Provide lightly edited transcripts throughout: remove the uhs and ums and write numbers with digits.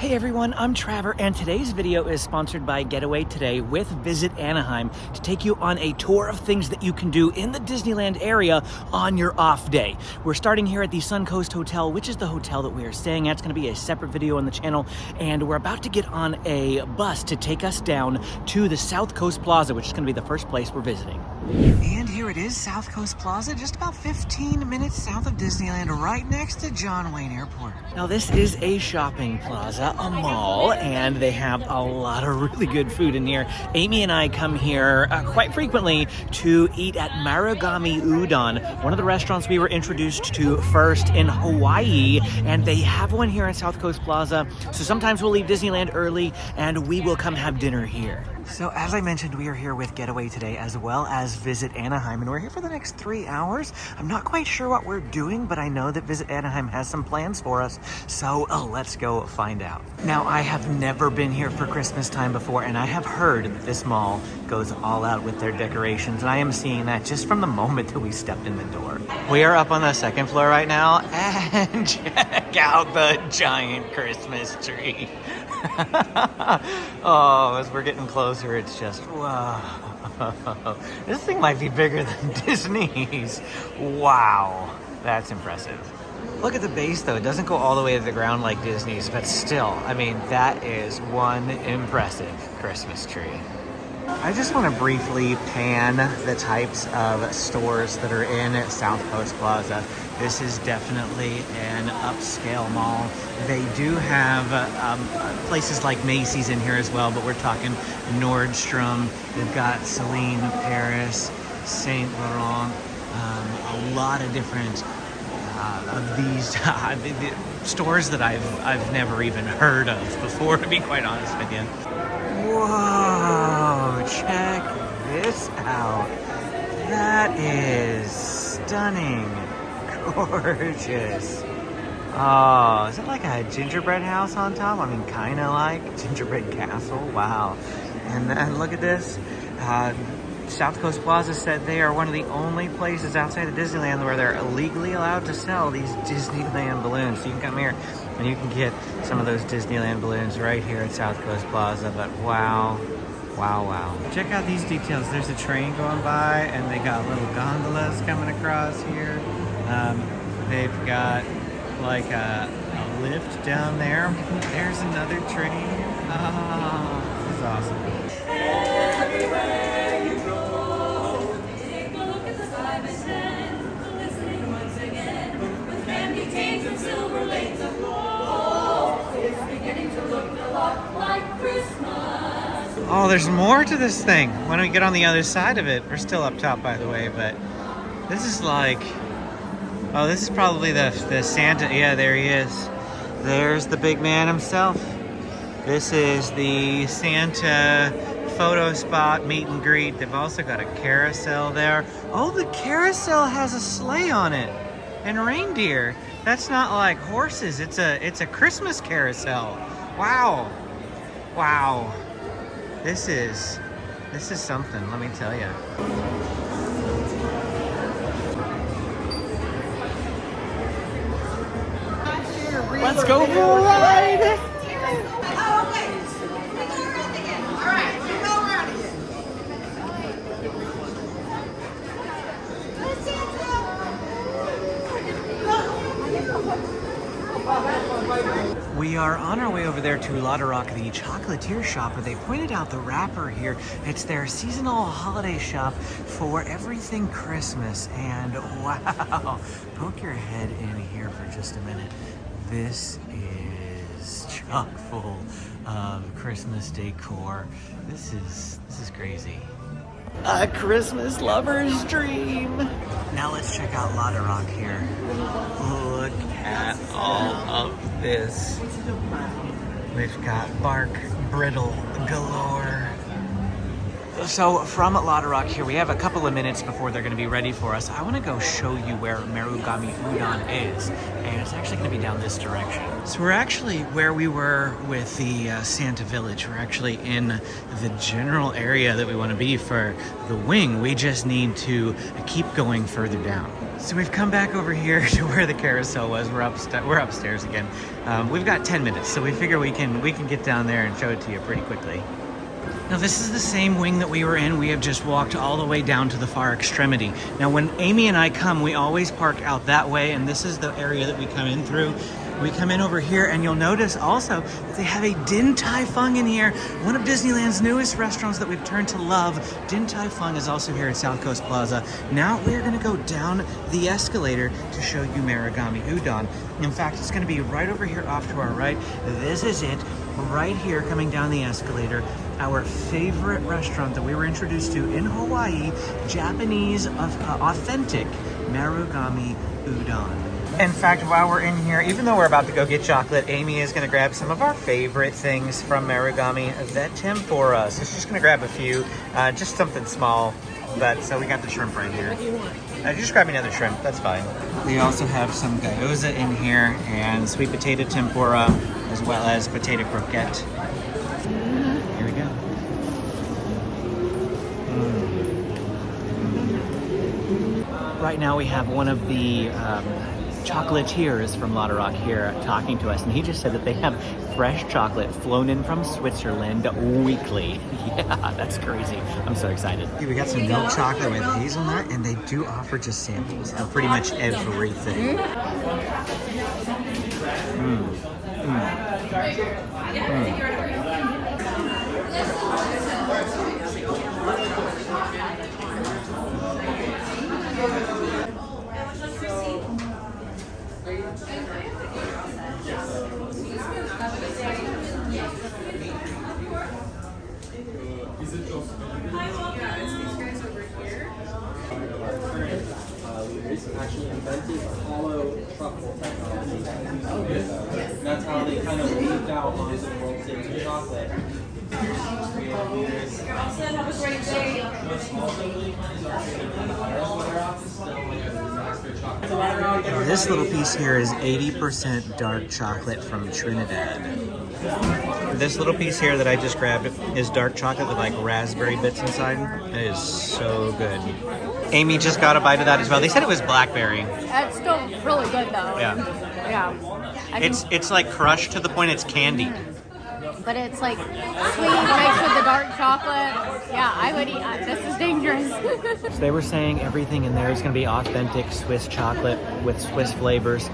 Hey everyone, I'm Trevor, and today's video is sponsored by Getaway Today with Visit Anaheim to take you on a tour of things that you can do in the Disneyland area on your off day. We're starting here at the South Coast Hotel, which is the hotel that we are staying at. It's going to be a separate video on the channel, and we're about to get on a bus to take us down to the South Coast Plaza, which is going to be the first place we're visiting. And here it is, South Coast Plaza, just about 15 minutes south of Disneyland, right next to John Wayne Airport. Now this is a shopping plaza, a mall, and they have a lot of really good food in here. Amy and I come here quite frequently to eat at Marugame Udon, one of the restaurants we were introduced to first in Hawaii, and they have one here in South Coast Plaza. So sometimes we'll leave Disneyland early and we will come have dinner here. So as I mentioned, we are here with Getaway Today as well as Visit Anaheim, and we're here for the next 3 hours. I'm not quite sure what we're doing, but I know that Visit Anaheim has some plans for us, so let's go find out. Now, I have never been here for Christmas time before, and I have heard that this mall goes all out with their decorations, and I am seeing that just from the moment that we stepped in the door. We are up on the second floor right now, and check out the giant Christmas tree. Oh, as we're getting closer, it's just, wow. This thing might be bigger than Disney's. Wow, that's impressive. Look at the base though, it doesn't go all the way to the ground like Disney's, but still, I mean, that is one impressive Christmas tree. I just want to briefly pan the types of stores that are in South Coast Plaza. This is definitely an upscale mall. They do have places like Macy's in here as well, but we're talking Nordstrom. They've got Celine, Paris, Saint Laurent, a lot of different of these stores that I've never even heard of before, to be quite honest with you. Whoa, check this out. That is stunning. Gorgeous. Oh, is it like a gingerbread house on top? I mean, kind of like gingerbread castle. Wow. And then look at this. South Coast Plaza said they are one of the only places outside of Disneyland where they're illegally allowed to sell these Disneyland balloons. So you can come here and you can get some of those Disneyland balloons right here at South Coast Plaza. But wow, wow, wow. Check out these details. There's a train going by and they got little gondolas coming across here. They've got like a lift down there. There's another train. Oh, this is awesome. Everywhere you go, take a look at the sky then, listening once again, with candy canes and silver lanes of gold. It's beginning to look a lot like Christmas. Oh, there's more to this thing. When we get on the other side of it, we're still up top, by the way, but this is like, oh, this is probably the Santa. Yeah, there he is. There's the big man himself. This is the Santa photo spot, meet and greet. They've also got a carousel there. Oh, the carousel has a sleigh on it and reindeer. That's not like horses. It's a Christmas carousel. Wow. Wow. This is something, let me tell you. Let's go for a ride! Oh, okay. We go around again. All right, we go around again. We are on our way over there to La Rock, the chocolatier shop, where they pointed out the wrapper here. It's their seasonal holiday shop for everything Christmas. And wow, poke your head in here for just a minute. This is chock full of Christmas decor. This is crazy. A Christmas lover's dream. Now let's check out La Rock here. Look at all of this. We've got bark brittle galore. So from La Rock here, we have a couple of minutes before they're going to be ready for us. I want to go show you where Marugame Udon is, and it's actually going to be down this direction. So we're actually where we were with the Santa Village. We're actually in the general area that we want to be for the wing. We just need to keep going further down. So we've come back over here to where the carousel was. We're upstairs again. We've got 10 minutes, so we figure we can get down there and show it to you pretty quickly. Now this is the same wing that we were in. We have just walked all the way down to the far extremity. Now when Amy and I come, we always park out that way, and this is the area that we come in through. We come in over here, and you'll notice also that they have a Din Tai Fung in here, one of Disneyland's newest restaurants that we've turned to love. Din Tai Fung is also here at South Coast Plaza. Now we're gonna go down the escalator to show you Marugame Udon. In fact, it's gonna be right over here off to our right. This is it, right here coming down the escalator. Our favorite restaurant that we were introduced to in Hawaii, Japanese authentic Marugame Udon. In fact, while we're in here, even though we're about to go get chocolate, Amy is going to grab some of our favorite things from Marugame, the tempura. So she's going to grab a few, just something small. But so we got the shrimp right here. What do you want? Just grab me another shrimp, that's fine. We also have some gyoza in here and sweet potato tempura, as well as potato croquette. Here we go. Right now we have one of the chocolatiers from Lotte Rock here talking to us, and he just said that they have fresh chocolate flown in from Switzerland weekly. Yeah, that's crazy. I'm so excited. We got some milk chocolate with hazelnut, and they do offer just samples of pretty much everything. Actually invented hollow truffle technology. That's how they kind of leaked out onto the world stage of chocolate. Have a great day. This little piece here is 80% dark chocolate from Trinidad. This little piece here that I just grabbed is dark chocolate with like raspberry bits inside. It is so good. Amy just got a bite of that as well. They said it was blackberry. It's still really good though. Yeah. Yeah. It's like crushed to the point it's candied. But it's like sweet mixed with the dark chocolate. Yeah, I would eat. This is dangerous. So they were saying everything in there is going to be authentic Swiss chocolate with Swiss flavors.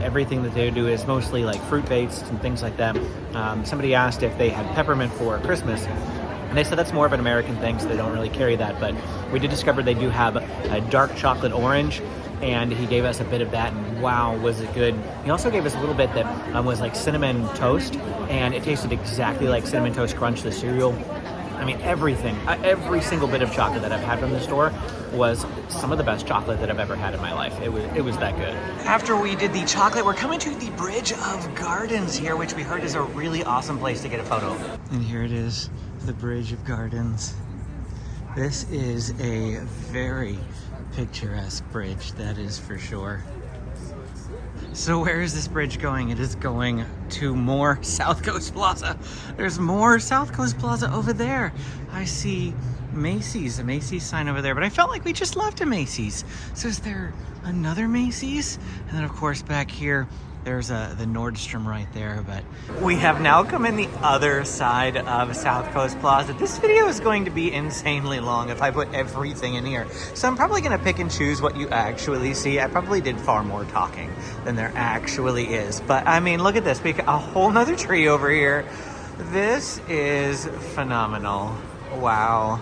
Everything that they do is mostly like fruit-based and things like that. Somebody asked if they had peppermint for Christmas, and they said that's more of an American thing, so they don't really carry that. But we did discover they do have a dark chocolate orange, and he gave us a bit of that, and wow, was it good. He also gave us a little bit that was like cinnamon toast, and it tasted exactly like Cinnamon Toast Crunch, the cereal. I mean, everything, every single bit of chocolate that I've had from the store was some of the best chocolate that I've ever had in my life. It was that good. After we did the chocolate, we're coming to the Bridge of Gardens here, which we heard is a really awesome place to get a photo. And here it is, the Bridge of Gardens. This is a very picturesque bridge, that is for sure. So where is this bridge going? It is going to more South Coast Plaza. There's more South Coast Plaza over there. I see Macy's, a Macy's sign over there, but I felt like we just left a Macy's. So is there another Macy's? And then of course back here, there's the Nordstrom right there, but we have now come in the other side of South Coast Plaza. This video is going to be insanely long if I put everything in here. So I'm probably gonna pick and choose what you actually see. I probably did far more talking than there actually is. But I mean, look at this, we got a whole nother tree over here. This is phenomenal, wow.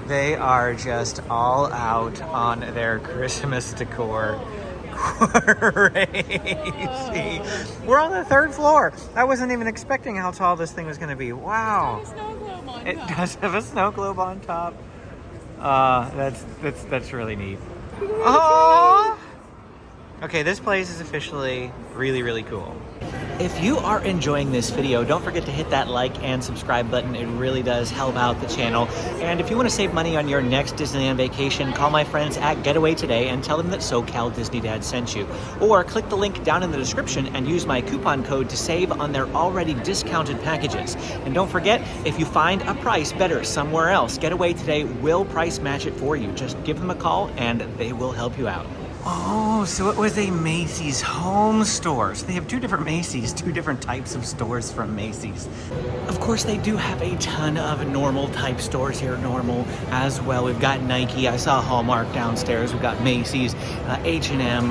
They are just all out on their Christmas decor. Crazy. We're on the third floor. I wasn't even expecting how tall this thing was going to be. Wow. It does have a snow globe on top. That's really neat. Oh. Okay, this place is officially really, really cool. If you are enjoying this video, don't forget to hit that like and subscribe button. It really does help out the channel. And if you want to save money on your next Disneyland vacation, call my friends at Getaway Today and tell them that SoCal Disney Dad sent you. Or click the link down in the description and use my coupon code to save on their already discounted packages. And don't forget, if you find a price better somewhere else, Getaway Today will price match it for you. Just give them a call and they will help you out. Oh, so it was a Macy's home store. So they have two different Macy's, two different types of stores from Macy's. Of course, they do have a ton of normal type stores here, normal as well. We've got Nike, I saw Hallmark downstairs. We've got Macy's, H&M,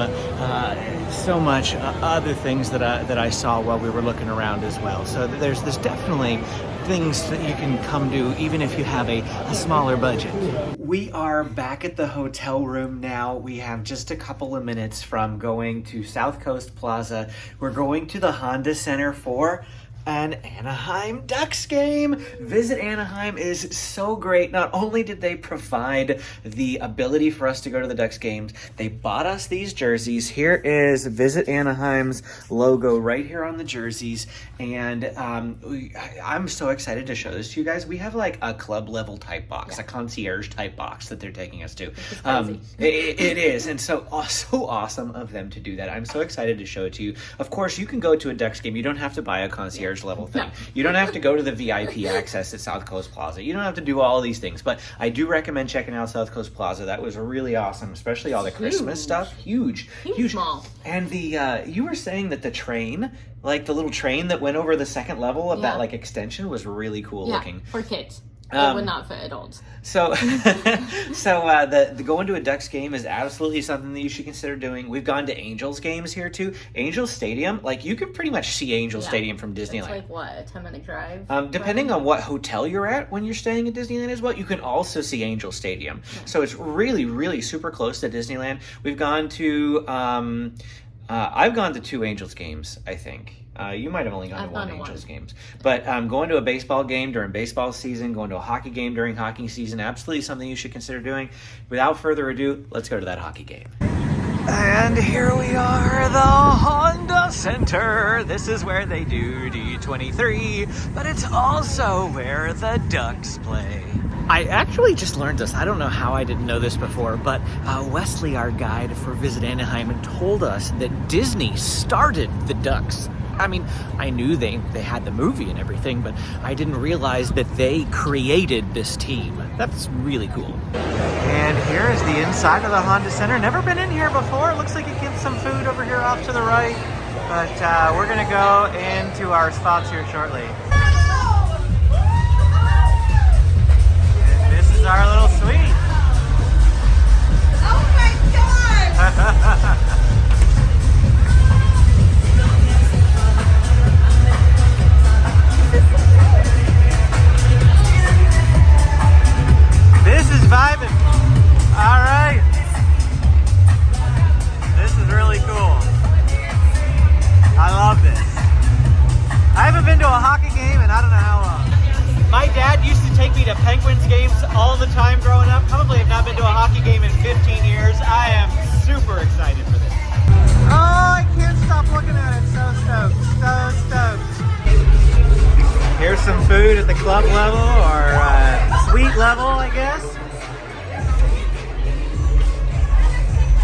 so much other things that I saw while we were looking around as well. So there's definitely things that you can come do even if you have a smaller budget. We are back at the hotel room now. We have just a couple of minutes from going to South Coast Plaza. We're going to the Honda Center for an Anaheim Ducks game. Visit Anaheim is so great. Not only did they provide the ability for us to go to the Ducks games, they bought us these jerseys. Here is Visit Anaheim's logo right here on the jerseys. And I'm so excited to show this to you guys. We have like a club level type box, a concierge type box that they're taking us to. It is. And so awesome of them to do that. I'm so excited to show it to you. Of course, you can go to a Ducks game. You don't have to buy a concierge level thing. No. You don't have to go to the VIP access at South Coast Plaza. You don't have to do all these things, but I do recommend checking out South Coast Plaza. That was really awesome, especially all the Christmas stuff. Huge. Mall. And the you were saying that the train, like the little train that went over the second level of that like extension, was really cool looking. For kids. It would not fit adults. So, the going to a Ducks game is absolutely something that you should consider doing. We've gone to Angels games here too. Angels Stadium, like you can pretty much see Angels Stadium from Disneyland. It's like what, a 10-minute drive? Depending on what hotel you're at when you're staying at Disneyland as well, you can also see Angel Stadium. So it's really super close to Disneyland. We've gone to, I've gone to 2 Angels games, I think. You might have only gone to one Angels games. But going to a baseball game during baseball season, going to a hockey game during hockey season, absolutely something you should consider doing. Without further ado, let's go to that hockey game. And here we are, the Honda Center. This is where they do D23, but it's also where the Ducks play. I actually just learned this. I don't know how I didn't know this before, but Wesley, our guide for Visit Anaheim, told us that Disney started the Ducks. I mean, I knew they had the movie and everything, but I didn't realize that they created this team. That's really cool. And here is the inside of the Honda Center. Never been in here before. Looks like it gives some food over here off to the right, but we're gonna go into our spots here shortly. And this is our little suite. Oh my God! This is vibing. All right. This is really cool. I love this. I haven't been to a hockey game in I don't know how long. My dad used to take me to Penguins games all the time growing up. Probably have not been to a hockey game in 15 years. I am super excited for this. Oh, I can't stop looking at it. So stoked. So stoked. Here's some food at the club level or suite level, I guess.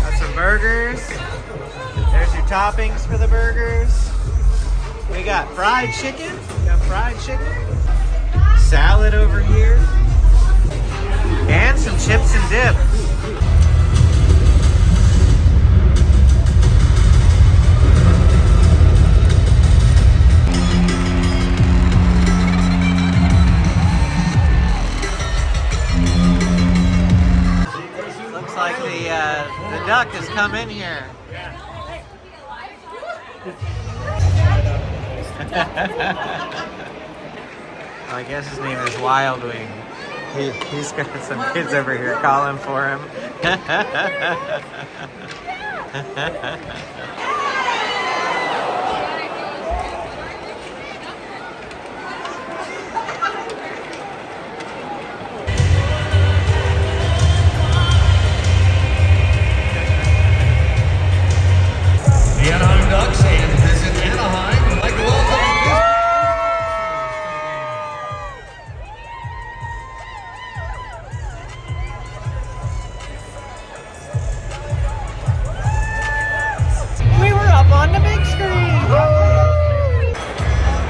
Got some burgers. There's your toppings for the burgers. We got fried chicken. Salad over here. And some chips and dip. Like the duck has come in here. I guess his name is Wild Wing. He's got some kids over here calling for him. The Anaheim Ducks and Visit Anaheim would like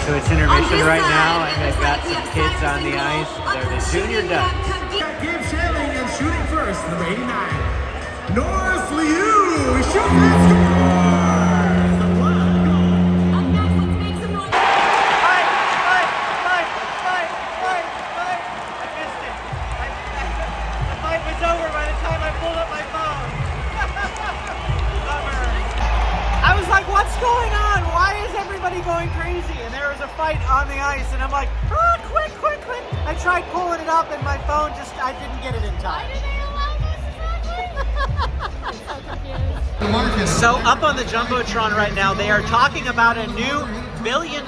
So it's intermission right now, and they've got some kids on the ice. They're the Junior Ducks. Game sailing and shooting first, number 89. North Liu shoots and scores! The Black goal. Up next, let's make some noise. Fight! I missed it. The fight was over by the time I pulled up my phone. Bummer. I was like, what's going on? Why is everybody going crazy? And there was a fight on the ice, and I'm like, quick. I tried pulling it up, and my phone I didn't get it in time. So up on the Jumbotron right now, they are talking about a new $1 billion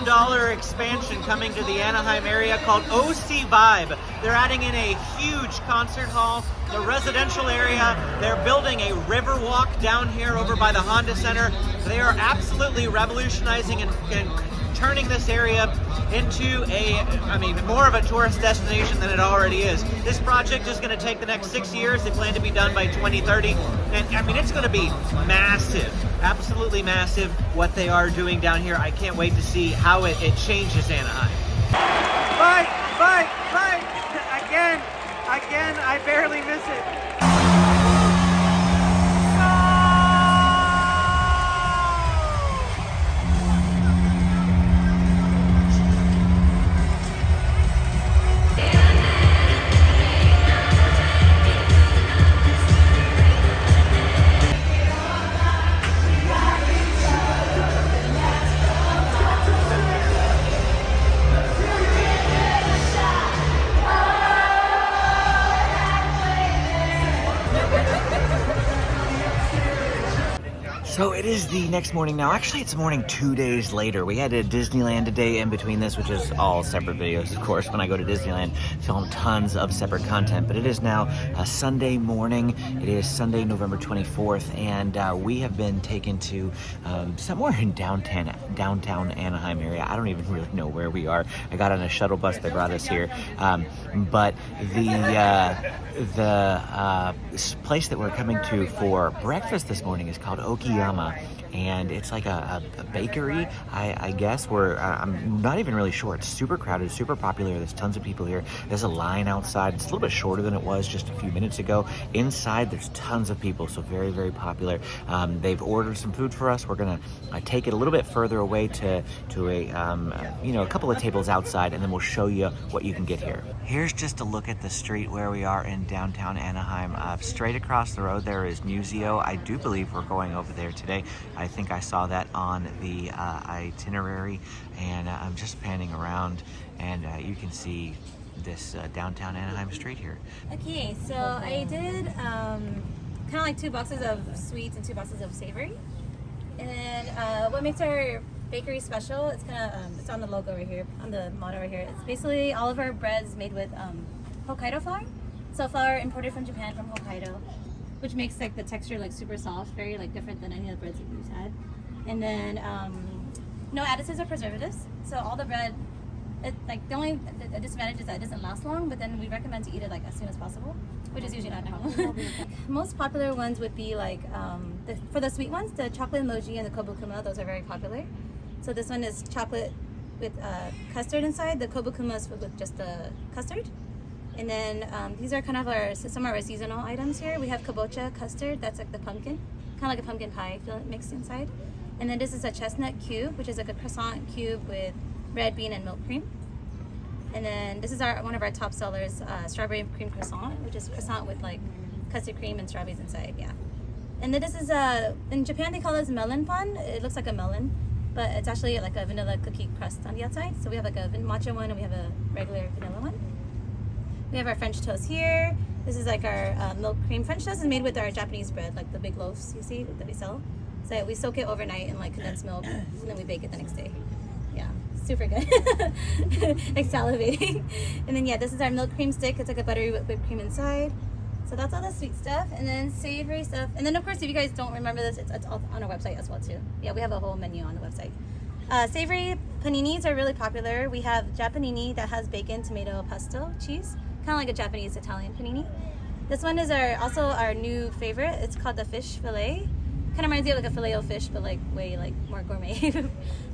expansion coming to the Anaheim area called OC Vibe. They're adding in a huge concert hall, the residential area. They're building a river walk down here over by the Honda Center. They are absolutely revolutionizing and turning this area into more of a tourist destination than it already is. This project is going to take the next 6 years. They plan to be done by 2030. And it's going to be massive, absolutely massive what they are doing down here. I can't wait to see how it changes Anaheim. Fight! Again, I barely miss it. So it is the next morning now. Actually, it's morning 2 days later. We had a Disneyland today in between this, which is all separate videos, of course. When I go to Disneyland, film tons of separate content. But it is now a Sunday morning. It is Sunday, November 24th, and we have been taken to somewhere in downtown Anaheim area. I don't even really know where we are. I got on a shuttle bus that brought us here. But the place that we're coming to for breakfast this morning is called Okiyama, and it's like a bakery, I guess, where I'm not even really sure. It's super crowded, super popular. There's tons of people here. There's a line outside. It's a little bit shorter than it was just a few minutes ago. Inside, there's tons of people, so very, very popular. They've ordered some food for us. We're gonna take it a little bit further away to a couple of tables outside, and then we'll show you what you can get here. Here's just a look at the street where we are in downtown Anaheim. Straight across the road there is Muzeo. I do believe we're going over there today. I think I saw that on the itinerary, and I'm just panning around, and you can see this downtown Anaheim street here. Okay, so I did kind of like 2 boxes of sweets and 2 boxes of savory. And then what makes our bakery special, it's on the logo right here, on the motto right here. It's basically all of our breads made with Hokkaido flour. So flour imported from Japan, from Hokkaido, which makes like the texture like super soft, very like different than any of the breads that we've had. And then no additives or preservatives. So all the bread, the only disadvantage is that it doesn't last long, but then we recommend to eat it like as soon as possible, which is usually not a problem. Most popular ones would be like, for the sweet ones, the chocolate emoji and the kobukuma, those are very popular. So this one is chocolate with custard inside, the kobukuma is with just the custard. And then these are kind of some of our seasonal items here. We have kabocha custard, that's like the pumpkin, kind of like a pumpkin pie mixed inside. And then this is a chestnut cube, which is like a croissant cube with red bean and milk cream. And then this is one of our top sellers, strawberry cream croissant, which is croissant with like custard cream and strawberries inside, yeah. And then this is in Japan they call this melon pan. It looks like a melon, but it's actually like a vanilla cookie crust on the outside. So we have like a matcha one and we have a regular vanilla one. We have our French toast here. This is like our milk cream. French toast is made with our Japanese bread, like the big loaves you see that we sell. So we soak it overnight in like condensed milk, and then we bake it the next day. Yeah, super good. Like salivating. And then yeah, this is our milk cream stick. It's like a buttery whipped cream inside. So that's all the sweet stuff, and then savory stuff. And then of course, if you guys don't remember this, it's all on our website as well too. Yeah, we have a whole menu on the website. Savory paninis are really popular. We have Japanini that has bacon, tomato, pesto, cheese. Kind of like a Japanese Italian panini. This one is also our new favorite. It's called the fish fillet. kind of reminds you of like a filet o fish, but like way like more gourmet.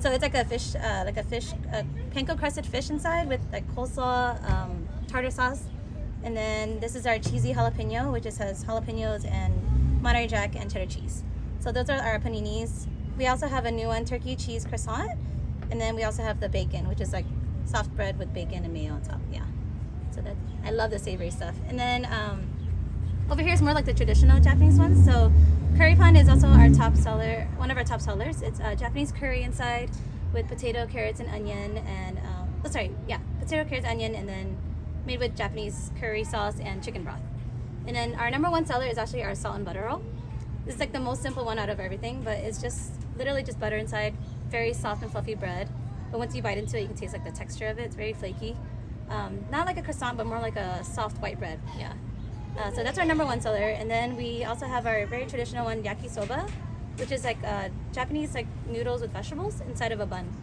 So it's like a fish, panko crusted fish inside with like coleslaw, tartar sauce, and then this is our cheesy jalapeno, which just has jalapenos and Monterey Jack and cheddar cheese. So those are our paninis. We also have a new one, turkey cheese croissant, and then we also have the bacon, which is like soft bread with bacon and mayo on top. Yeah. So that I love the savory stuff. And then over here is more like the traditional Japanese ones. So curry pan is also our top seller, one of our top sellers. It's Japanese curry inside with potato, carrots, and onion, and potato, carrots, onion, and then made with Japanese curry sauce and chicken broth. And then our number one seller is actually our salt and butter roll. This is like the most simple one out of everything, but it's just literally just butter inside, very soft and fluffy bread. But once you bite into it, you can taste like the texture of it. It's very flaky. Not like a croissant, but more like a soft white bread. Yeah. So that's our number one seller. And then we also have our very traditional one, yakisoba, which is like Japanese like noodles with vegetables inside of a bun.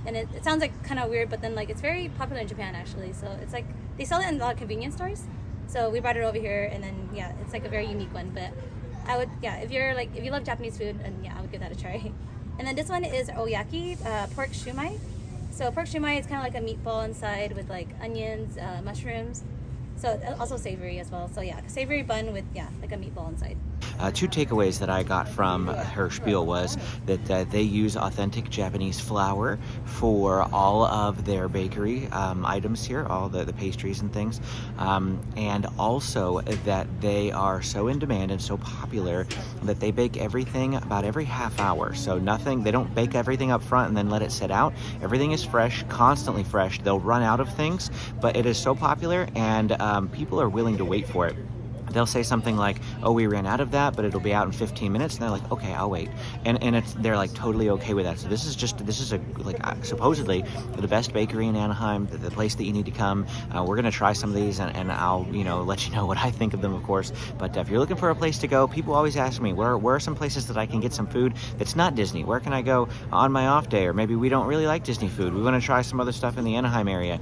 And it sounds like kind of weird, but then like it's very popular in Japan actually. So it's like they sell it in a lot of convenience stores. So we brought it over here, and then yeah, it's like a very unique one. But I would, yeah, if you love Japanese food, and yeah, I would give that a try. And then this one is oyaki, pork shumai. So pork shumai is kind of like a meatball inside with like onions, mushrooms. So also savory as well. So yeah, savory bun with like a meatball inside. Two takeaways that I got from her spiel was that they use authentic Japanese flour for all of their bakery items here, all the pastries and things, and also that they are so in demand and so popular that they bake everything about every half hour. So they don't bake everything up front and then let it sit out. Everything is fresh, constantly fresh. They'll run out of things, but it is so popular, and people are willing to wait for it. They'll say something like, oh, we ran out of that, but it'll be out in 15 minutes. And they're like, okay, I'll wait. And they're like totally okay with that. So this is supposedly the best bakery in Anaheim, the place that you need to come. We're going to try some of these, and I'll, let you know what I think of them, of course. But if you're looking for a place to go, people always ask me, where are some places that I can get some food that's not Disney? Where can I go on my off day? Or maybe we don't really like Disney food. We want to try some other stuff in the Anaheim area.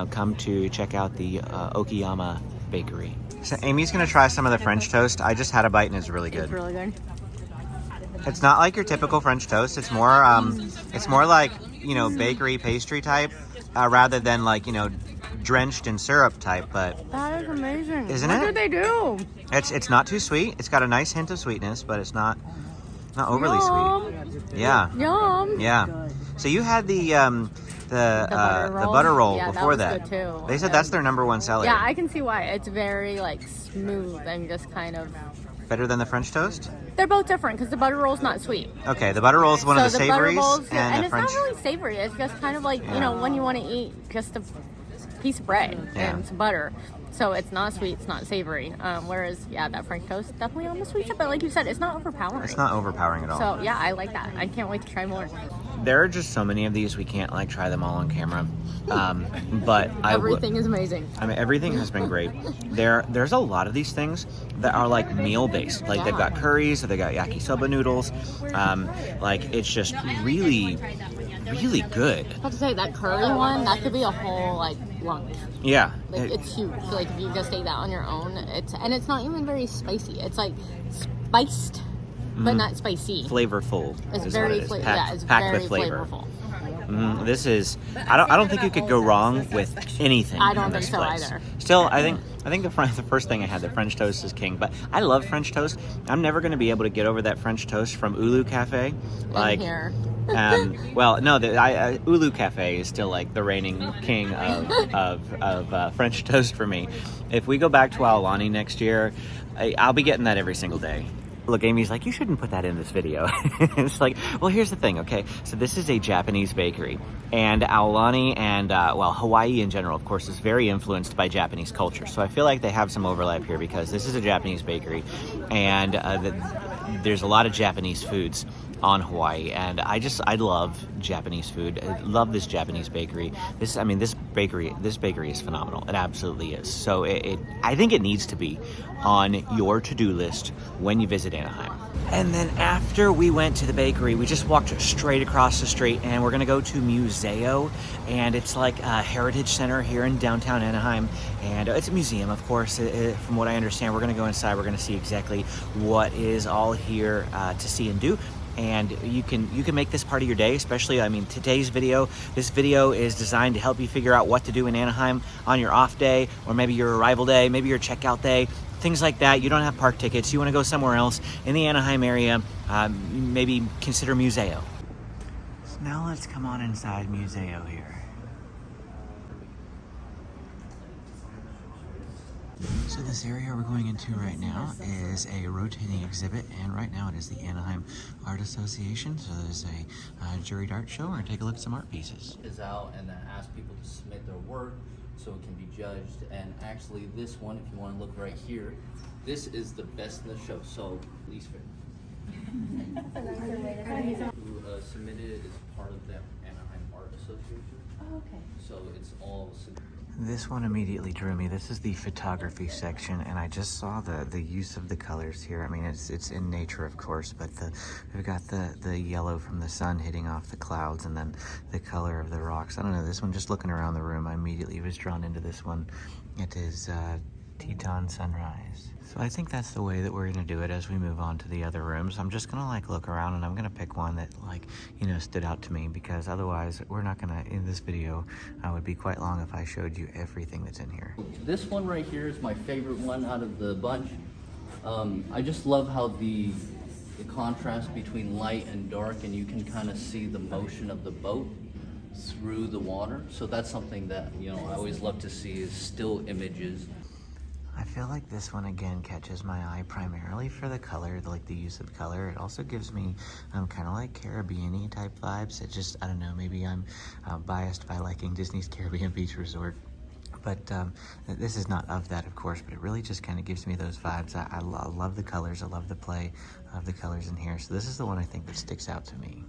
Come to check out the Okayama Bakery. So Amy's gonna try some of the French toast. I just had a bite and it's really good. It's really good. It's not like your typical French toast. It's more like, bakery pastry type, rather than like, drenched in syrup type. But That is amazing. Isn't What it? did they do? It's not too sweet. It's got a nice hint of sweetness, but it's not overly Yum. sweet. Yeah. Yum. Yeah. So you had the butter butter roll Yeah, before that that. was good too. They said that's their number one seller. Yeah, I can see why. It's very like smooth and just kind of. Better than the French toast? They're both different because the butter roll's not sweet. Okay, the butter roll is one of the butter savories, rolls, and the it's French. not really savory. It's just kind of like when you want to eat just a piece of bread and some butter. So it's not sweet, it's not savory. Whereas, that French toast definitely on the sweet side. But like you said, it's not overpowering. It's not overpowering at all. So yeah, I like that. I can't wait to try more. There are just so many of these, we can't try them all on camera. But Everything is amazing. I mean, everything has been great. There's a lot of these things that are like meal based. Like they've got curries, or they got yakisoba noodles. It's just really, really good. I have to say that curry one, that could be a whole lunch. Yeah. It's huge. Like if you just ate that on your own, it's not even very spicy. It's like spiced, but not spicy. Flavorful. It's is very what it is. it's Packed very with flavor. flavorful. This is. I don't think you could go wrong with anything. I don't in think this so place. either. Still, I think the first thing I had, the French toast is king. But I love French toast. I'm never going to be able to get over that French toast from Ulu Cafe. Here. Ulu Cafe is still like the reigning king of French toast for me. If we go back to Aulani next year, I'll be getting that every single day. Look, Amy's like, you shouldn't put that in this video. It's like, well, here's the thing, okay? So this is a Japanese bakery, and Aulani and, Hawaii in general, of course, is very influenced by Japanese culture. So I feel like they have some overlap here because this is a Japanese bakery, and there's a lot of Japanese foods. on Hawaii, and I love Japanese food. I love this Japanese bakery. This bakery is phenomenal. It absolutely is. So I think it needs to be on your to-do list when you visit Anaheim. And then after we went to the bakery, we just walked straight across the street, and we're gonna go to Muzeo, and it's like a heritage center here in downtown Anaheim, and it's a museum, of course. From what I understand, we're gonna go inside. We're gonna see exactly what is all here to see and do. And you can make this part of your day, especially, I mean, today's video. This video is designed to help you figure out what to do in Anaheim on your off day, or maybe your arrival day, maybe your checkout day, things like that. You don't have park tickets, you want to go somewhere else in the Anaheim area, maybe consider Muzeo. So now let's come on inside Muzeo here. So this area we're going into right now is a rotating exhibit, and right now it is the Anaheim Art Association. So there's a juried art show. We're gonna take a look at some art pieces. Is out and then ask people to submit their work so it can be judged. And actually this one, if you want to look right here, this is the best in the show. So least favorite. Who submitted it as part of the Anaheim Art Association. Oh, okay. So it's all submitted. This one immediately drew me. This is the photography section, and I just saw the use of the colors here. I mean, it's in nature, of course, but we've got the yellow from the sun hitting off the clouds, and then the color of the rocks. I don't know, this one, just looking around the room, I immediately was drawn into this one. It is Teton Sunrise. So I think that's the way that we're gonna do it as we move on to the other rooms. I'm just gonna like look around, and I'm gonna pick one that like, you know, stood out to me, because otherwise we're not gonna, in this video, would be quite long if I showed you everything that's in here. This one right here is my favorite one out of the bunch. I just love how the contrast between light and dark, and you can kind of see the motion of the boat through the water. So that's something that, you know, I always love to see, is still images. I feel like this one again catches my eye primarily for the color, like the use of color. It also gives me kind of like Caribbean-y type vibes. It just, I don't know, maybe I'm biased by liking Disney's Caribbean Beach Resort. But this is not of that, of course, but it really just kind of gives me those vibes. I love the colors. I love the play of the colors in here. So this is the one I think that sticks out to me.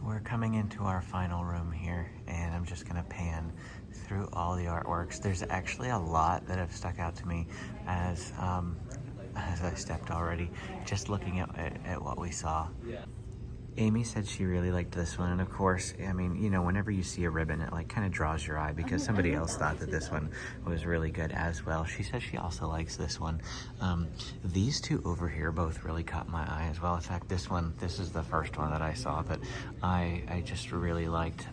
We're coming into our final room here, and I'm just gonna pan through all the artworks. There's actually a lot that have stuck out to me as I stepped already, just looking at what we saw. Amy said she really liked this one, and of course, I mean, you know, whenever you see a ribbon, it like kind of draws your eye, because somebody else thought that this one was really good as well. She says she also likes this one. These two over here both really caught my eye as well. In fact, this is the first one that I saw that I just really liked.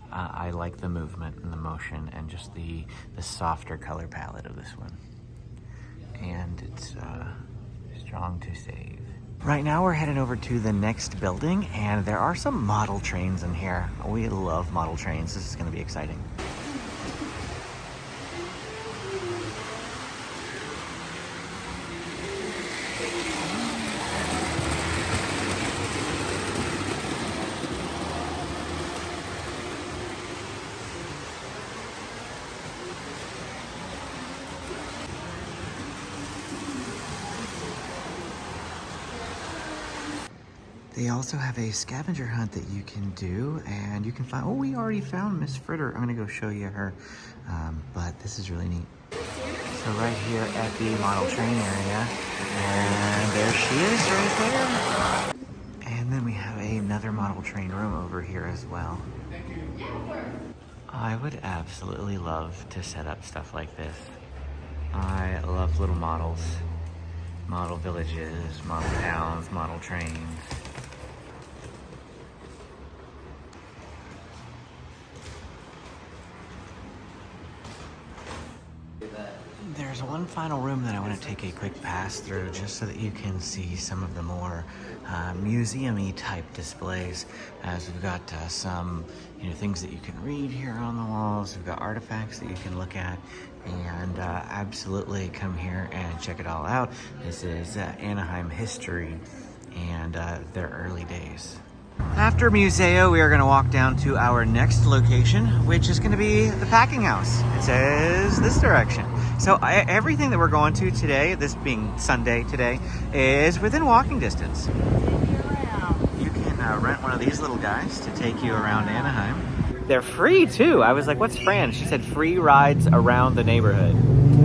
I like the movement and the motion, and just the softer color palette of this one. And it's strong to save. Right now we're heading over to the next building, and there are some model trains in here. We love model trains. This is going to be exciting. They also have a scavenger hunt that you can do, and you can find, oh, we already found Miss Fritter. I'm gonna go show you her, but this is really neat. So right here at the model train area, and there she is right there. And then we have another model train room over here as well. I would absolutely love to set up stuff like this. I love little models, model villages, model towns, model trains. There's one final room that I want to take a quick pass through, just so that you can see some of the more museum-y type displays. As we've got some, you know, things that you can read here on the walls. We've got artifacts that you can look at, and absolutely come here and check it all out. This is Anaheim history and their early days. After Muzeo, we are going to walk down to our next location, which is going to be the packing house. It says this direction. So everything that we're going to today, this being Sunday today, is within walking distance. You can rent one of these little guys to take you around Anaheim. They're free too. I was like, what's Fran? She said free rides around the neighborhood.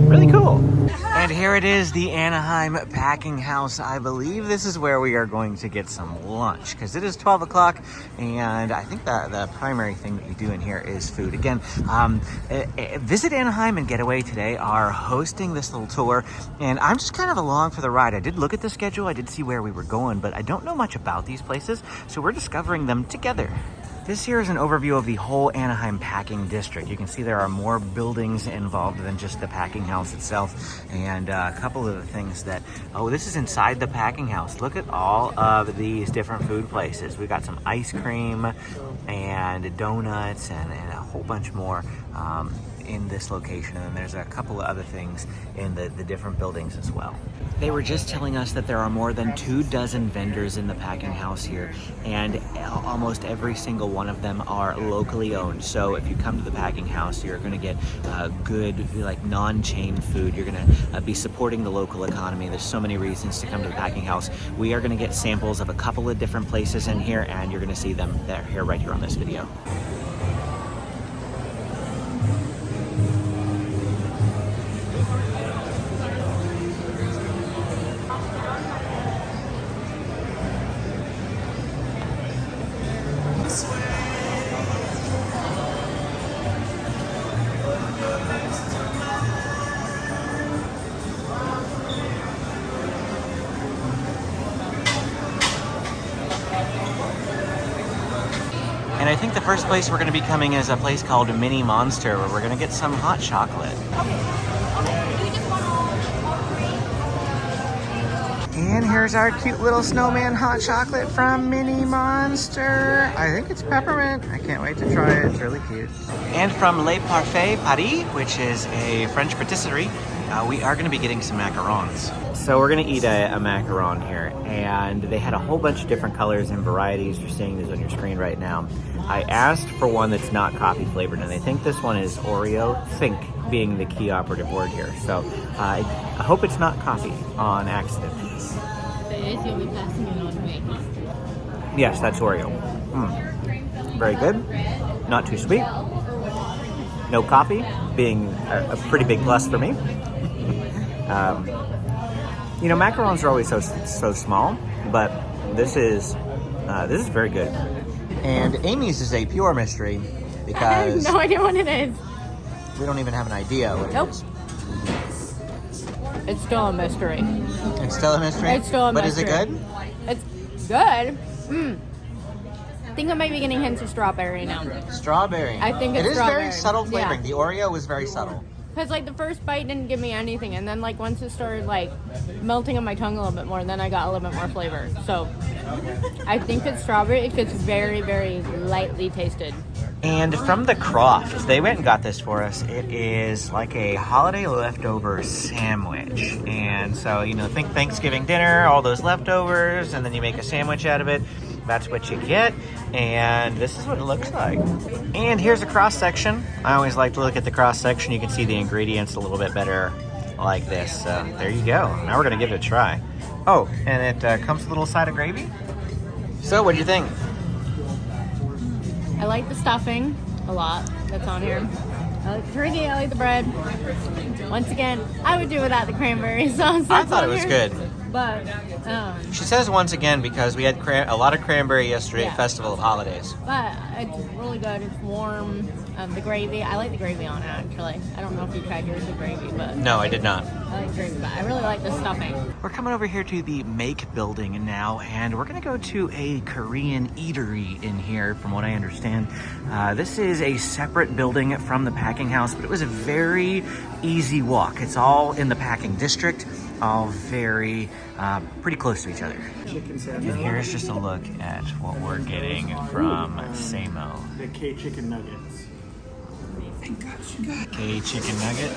Really cool. And here it is, the Anaheim Packing House. I believe this is where we are going to get some lunch because it is 12 o'clock and I think that the primary thing that you do in here is food. Again, Visit Anaheim and Getaway Today are hosting this little tour and I'm just kind of along for the ride. I did look at the schedule, I did see where we were going, but I don't know much about these places, so we're discovering them together. This here is an overview of the whole Anaheim packing district. You can see there are more buildings involved than just the packing house itself. And a couple of the things that, oh, this is inside the packing house. Look at all of these different food places. We've got some ice cream and donuts and a whole bunch more in this location. And then there's a couple of other things in the different buildings as well. They were just telling us that there are more than 24 vendors in the packing house here, and almost every single one of them are locally owned. So if you come to the packing house, you're going to get good, like non-chain food. You're going to be supporting the local economy. There's so many reasons to come to the packing house. We are going to get samples of a couple of different places in here, and you're going to see them there, right here on this video. And I think the first place we're going to be coming is a place called Mini Monster, where we're going to get some hot chocolate. And here's our cute little snowman hot chocolate from Mini Monster. I think it's peppermint. I can't wait to try it. It's really cute. And from Le Parfait Paris, which is a French patisserie, we are going to be getting some macarons. So we're going to eat a macaron here, and they had a whole bunch of different colors and varieties. You're seeing these on your screen right now. I asked for one that's not coffee flavored, and I think this one is Oreo, think being the key operative word here. So I hope it's not coffee on accident. If it is, you'll be passing it on to me. Yes, that's Oreo. Very good. Not too sweet. No coffee, being a pretty big plus for me. You know, macarons are always so small, but this is very good. And Amy's is a pure mystery because I have no idea what it is. we don't even have an idea what it is. It's still a mystery. It's still a mystery? It's still a mystery. But is it good? It's good. I think I might be getting hints of strawberry now. Strawberry. I think it's It is strawberry. very subtle flavoring. Yeah. The Oreo was very subtle. Because, like, the first bite didn't give me anything, and then, like, once it started, like, melting on my tongue a little bit more, then I got a little bit more flavor. So, I think it's strawberry. It gets very, very lightly tasted. And from the Croft, they went and got this for us. It is like a holiday leftover sandwich. And so, you know, think Thanksgiving dinner, all those leftovers, and then you make a sandwich out of it. That's what you get. And this is what it looks like. And here's a cross section. I always like to look at the cross section. You can see the ingredients a little bit better like this. So there you go. Now we're gonna give it a try. Oh, and it comes with a little side of gravy. So what'd you think? I like the stuffing a lot that's on here. I like the turkey, I like the bread. Once again, I would do without the cranberry sauce. I thought it was good. But, She says once again because we had a lot of cranberry yesterday Yeah. at Festival of Holidays. but it's really good. It's warm. The gravy, I like the gravy on it, actually. I don't know if you tried yours with gravy, but No, I did not. I like gravy, but I really like the stuffing. We're coming over here to the Make building now, and we're gonna go to a Korean eatery in here, from what I understand. This is a separate building from the packing house, but it was a very easy walk. It's all in the packing district, all very pretty close to each other. And here's just a look at what we're getting from Samo. The K chicken nuggets. K chicken nugget.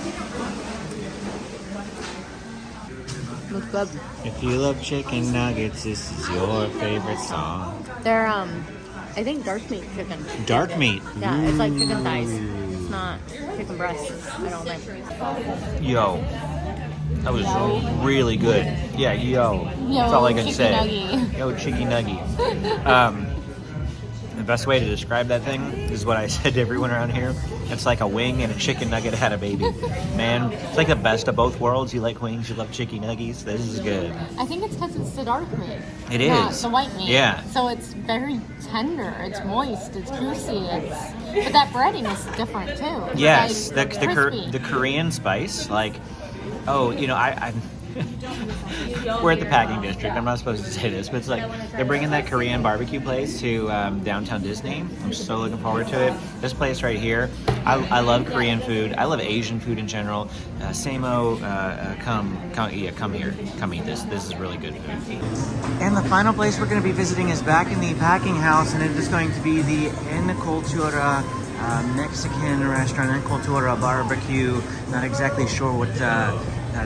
Looks good. If you love chicken nuggets, this is your favorite song. They're I think dark meat chicken. Dark meat. Yeah, it's like chicken thighs. It's not chicken breast, I don't think. Yo. That was really good. Yeah, yo. That's all I can say. Nuggy. Yo, chicky nuggy. The best way to describe that thing is what I said to everyone around here. It's like a wing and a chicken nugget had a baby. Man, it's like the best of both worlds. You like wings, you love chicky nuggies. This is good. I think it's because it's the dark meat. It not is. the white meat. Yeah. So it's very tender. It's moist. It's juicy. But that breading is different too. It's Yes, like crispy. the Korean spice, like, oh, you know, we're at the packing district. I'm not supposed to say this, but it's like they're bringing that Korean barbecue place to downtown Disney. I'm so looking forward to it. This place right here, I love Korean food. I love Asian food in general. Samo, come here, come eat this. This is really good food. And the final place we're going to be visiting is back in the packing house, and it is going to be the Cultura Mexican restaurant, Cultura barbecue. Not exactly sure what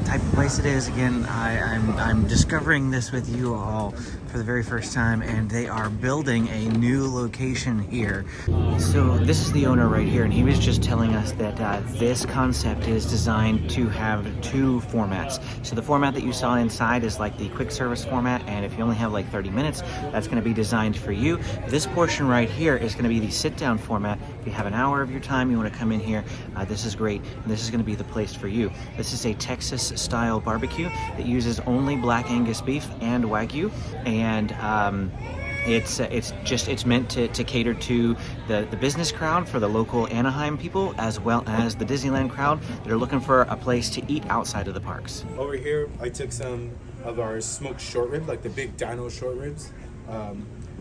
type of place it is. Again, I'm discovering this with you all for the very first time, and they are building a new location here. So this is the owner right here, and he was just telling us that this concept is designed to have two formats. So the format that you saw inside is like the quick service format, and if you only have like 30 minutes, that's going to be designed for you. This portion right here is going to be the sit-down format. If you have an hour of your time, you want to come in here, this is great, and this is going to be the place for you. This is a Texas style barbecue that uses only Black Angus beef and Wagyu, and it's meant to cater to the business crowd, for the local Anaheim people, as well as the Disneyland crowd that are looking for a place to eat outside of the parks. Over here, I took some of our smoked short ribs, like the big dino short ribs.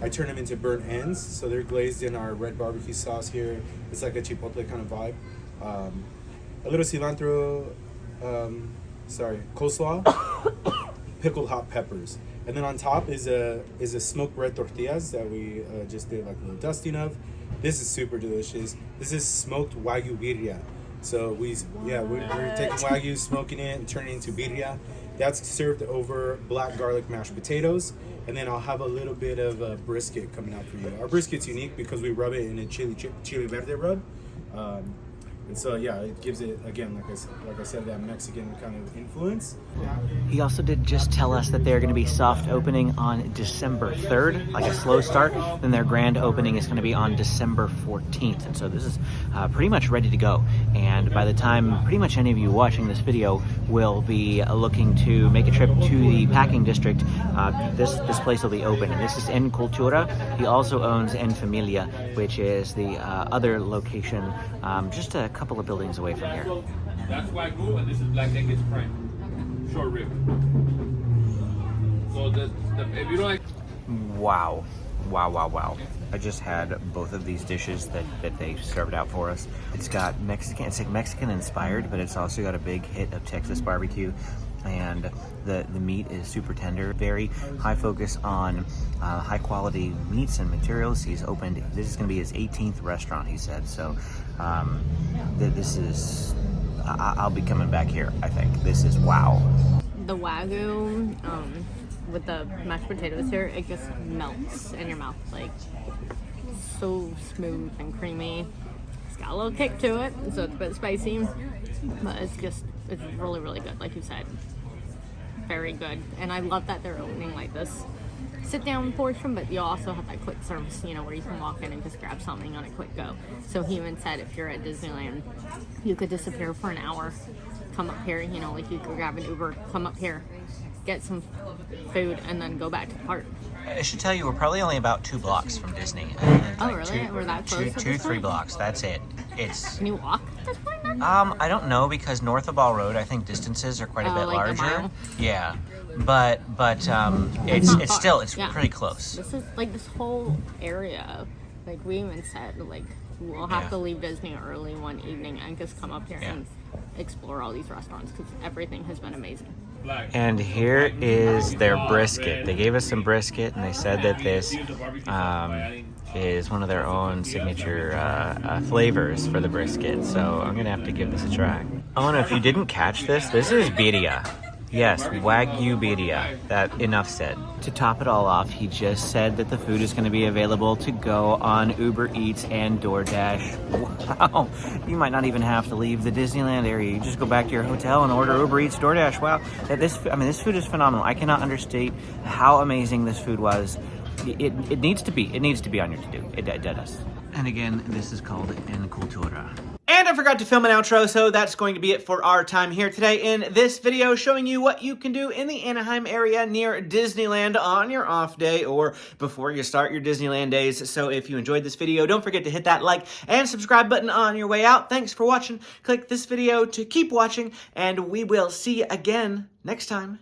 I turned them into burnt ends, so they're glazed in our red barbecue sauce here. It's like a chipotle kind of vibe. A little cilantro, coleslaw, pickled hot peppers. And then on top is a smoked red tortillas that we just did like a little dusting of. This is super delicious. This is smoked Wagyu birria. So we're taking Wagyu, smoking it, and turning it into birria. That's served over black garlic mashed potatoes. And then I'll have a little bit of brisket coming out for you. Our brisket's unique because we rub it in a chili verde rub. And so, yeah, it gives it, again, like I said, that Mexican kind of influence. He also did just tell us that they're going to be soft opening on December 3rd, like a slow start. Then their grand opening is going to be on December 14th. And so this is pretty much ready to go. And by the time pretty much any of you watching this video will be looking to make a trip to the packing district, this place will be open. And this is En Cultura. He also owns En Familia, which is the other location just a couple of buildings away from here. That's Wagyu, and this is Black Angus prime, short rib. So if you don't like... Wow. I just had both of these dishes that they served out for us. It's got Mexican, it's like Mexican inspired, but it's also got a big hit of Texas barbecue. And the meat is super tender, very high focus on high quality meats and materials. He's opened, this is going to be his 18th restaurant, he said. So this is, I'll be coming back here, I think. This is wow. The Wagyu with the mashed potatoes here, it just melts in your mouth. Like, so smooth and creamy. It's got a little kick to it, so it's a bit spicy. But it's really, really good, like you said. Very good. And I love that they're opening like this sit-down portion, but you also have that quick service, where you can walk in and just grab something on a quick go. So he even said if you're at Disneyland, you could disappear for an hour, come up here, like you could grab an Uber, come up here, get some food, and then go back to the park. I should tell you, we're probably only about 2 blocks from Disney. Oh, really? We're that close? 3 blocks. That's it. Can you walk at this point then? I don't know, because north of Ball Road, I think distances are quite a bit like a larger. mile? Yeah, but it's still pretty close. This is like this whole area. Like we even said, like we'll have to leave Disney early one evening and just come up here and explore all these restaurants because everything has been amazing. And here is their brisket. They gave us some brisket, and they said that this is one of their own signature flavors for the brisket. So I'm gonna have to give this a try. Oh no, if you didn't catch this is birria. Yes, Wagyu birria. That enough said. To top it all off, he just said that the food is going to be available to go on Uber Eats and DoorDash. Wow, you might not even have to leave the Disneyland area. You just go back to your hotel and order Uber Eats, DoorDash. Wow, this food is phenomenal. I cannot understate how amazing this food was. It needs to be. It needs to be on your to-do. It does. And again, this is called Cultura. And I forgot to film an outro, so that's going to be it for our time here today in this video, showing you what you can do in the Anaheim area near Disneyland on your off day or before you start your Disneyland days. So if you enjoyed this video, don't forget to hit that like and subscribe button on your way out. Thanks for watching. Click this video to keep watching, and we will see you again next time.